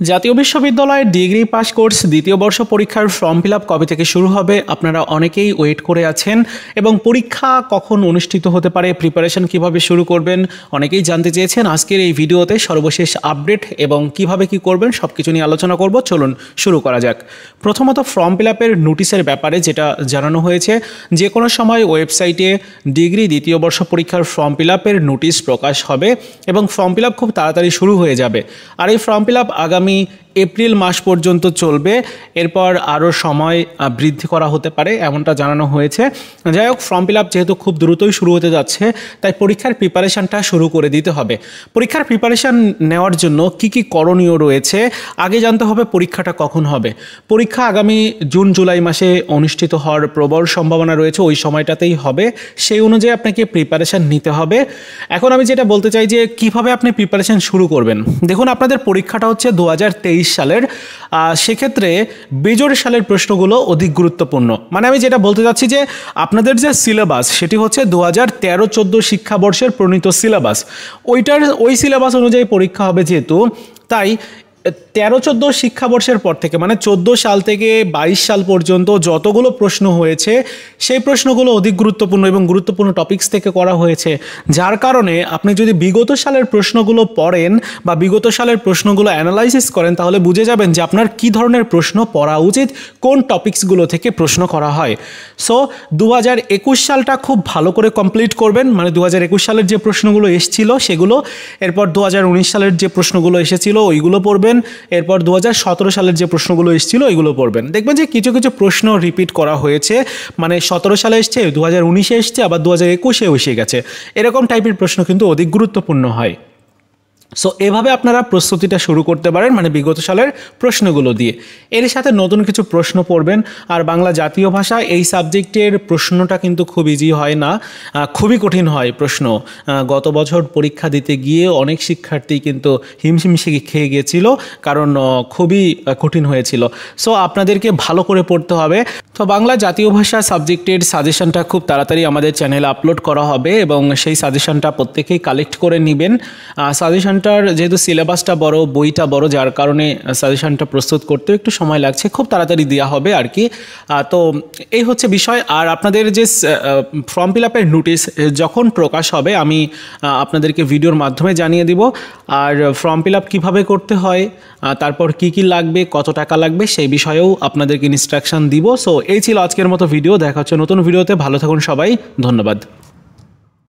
জাতীয় বিশ্ববিদ্যালয়ের degree pass course দ্বিতীয় বর্ষ পরীক্ষার ফর্ম ফিল আপ কবে থেকে শুরু হবে আপনারা অনেকেই ওয়েট করে আছেন এবং পরীক্ষা কখন অনুষ্ঠিত হতে পারে, প্রিপারেশন কিভাবে শুরু করবেন অনেকেই জানতে চেয়েছেন। আজকের এই ভিডিওতে সর্বশেষ আপডেট এবং কিভাবে কি করবেন সব কিছু নিয়ে আলোচনা করব। চলুন শুরু করা যাক। প্রথমত ফর্ম ফিল আপের নোটিশের ব্যাপারে যেটা জানানো হয়েছে, যে কোনো সময় ওয়েবসাইটে ডিগ্রি দ্বিতীয় বর্ষ পরীক্ষার ফর্ম ফিল আপের নোটিশ প্রকাশ হবে এবং ফর্ম ফিল আপ খুব তাড়াতাড়ি শুরু হয়ে যাবে। আর এই ফর্ম ফিল আপ আগামী এপ্রিল মাস পর্যন্ত চলবে, এরপর আরও সময় বৃদ্ধি করা হতে পারে এমনটা জানানো হয়েছে। যাই হোক, ফর্ম ফিল আপ যেহেতু খুব দ্রুতই শুরু হতে যাচ্ছে তাই পরীক্ষার প্রিপারেশানটা শুরু করে দিতে হবে। পরীক্ষার প্রিপারেশান নেওয়ার জন্য কি কি করণীয় রয়েছে, আগে জানতে হবে পরীক্ষাটা কখন হবে। পরীক্ষা আগামী জুন জুলাই মাসে অনুষ্ঠিত হওয়ার প্রবল সম্ভাবনা রয়েছে, ওই সময়টাতেই হবে। সেই অনুযায়ী আপনাকে প্রিপারেশান নিতে হবে। এখন আমি যেটা বলতে চাই যে কিভাবে আপনি প্রিপারেশান শুরু করবেন। দেখুন, আপনাদের পরীক্ষাটা হচ্ছে 2023 সালের, সেক্ষেত্রে বেজোড় সালের প্রশ্নগুলো অধিক গুরুত্বপূর্ণ। মানে আমি যেটা বলতে চাচ্ছি যে আপনাদের যে সিলেবাস সেটি হচ্ছে 2013-14 শিক্ষাবর্ষের প্রণীত সিলেবাস, ওই সিলেবাস অনুযায়ী পরীক্ষা হবে যেহেতু, তাই 13-14 শিক্ষাবর্ষের পর থেকে মানে 14 সাল থেকে 22 সাল পর্যন্ত যতগুলো প্রশ্ন হয়েছে সেই প্রশ্নগুলো অধিক গুরুত্বপূর্ণ এবং গুরুত্বপূর্ণ টপিকস থেকে করা হয়েছে। যার কারণে আপনি যদি বিগত সালের প্রশ্নগুলো পড়েন বা বিগত সালের প্রশ্নগুলো অ্যানালাইসিস করেন তাহলে বুঝে যাবেন যে আপনার কী ধরনের প্রশ্ন পড়া উচিত, কোন টপিকসগুলো থেকে প্রশ্ন করা হয়। সো 2021 সালটা খুব ভালো করে কমপ্লিট করবেন, মানে 2021 সালের যে প্রশ্নগুলো এসেছিল সেগুলো, এরপর 2019 সালের যে প্রশ্নগুলো এসেছিল ওইগুলো পড়বেন, এরপর 2017 সালের যে প্রশ্নগুলো এসেছিল ওইগুলো পড়বেন। দেখবেন যে কিছু কিছু প্রশ্ন রিপিট করা হয়েছে, মানে 17 সালে এসছে, 2019-এ এসছে, আবার 2021-এও এসে গেছে। এরকম টাইপের প্রশ্ন কিন্তু অধিক গুরুত্বপূর্ণ হয়। সো এভাবে আপনারা প্রস্তুতিটা শুরু করতে পারেন, মানে বিগত সালের প্রশ্নগুলো দিয়ে। এর সাথে নতুন কিছু প্রশ্ন পড়বেন। আর বাংলা জাতীয় ভাষা এই সাবজেক্টের প্রশ্নটা কিন্তু খুব ইজি হয় না, খুবই কঠিন হয় প্রশ্ন। গত বছর পরীক্ষা দিতে গিয়ে অনেক শিক্ষার্থী কিন্তু হিমশিম খেয়ে গিয়েছিল, কারণ খুবই কঠিন হয়েছিল। সো আপনাদেরকে ভালো করে পড়তে হবে। তো বাংলা জাতীয় ভাষা সাবজেক্টের সাজেশনটা খুব তাড়াতাড়ি আমাদের চ্যানেলে আপলোড করা হবে এবং সেই সাজেশনটা প্রত্যেকেই কালেক্ট করে নেবেন। সাজেশনটার যেহেতু সিলেবাসটা বড়, বইটা বড়, যার কারণে সাজেশনটা প্রস্তুত করতে একটু সময় লাগছে, খুব তাড়াতাড়ি দেওয়া হবে আর কি। তো এই হচ্ছে বিষয়। আর আপনাদের যে ফর্ম ফিল আপের নোটিশ যখন প্রকাশ হবে আমি আপনাদেরকে ভিডিওর মাধ্যমে জানিয়ে দিব। আর ফর্ম ফিল আপ কীভাবে করতে হয়, তারপর কি কি লাগবে, কত টাকা লাগবে সেই বিষয়েও আপনাদেরকে ইনস্ট্রাকশন দিব। সো এই ছিল আজকের মতো ভিডিও। দেখা হচ্ছে নতুন ভিডিওতে। ভালো থাকুন সবাই, ধন্যবাদ।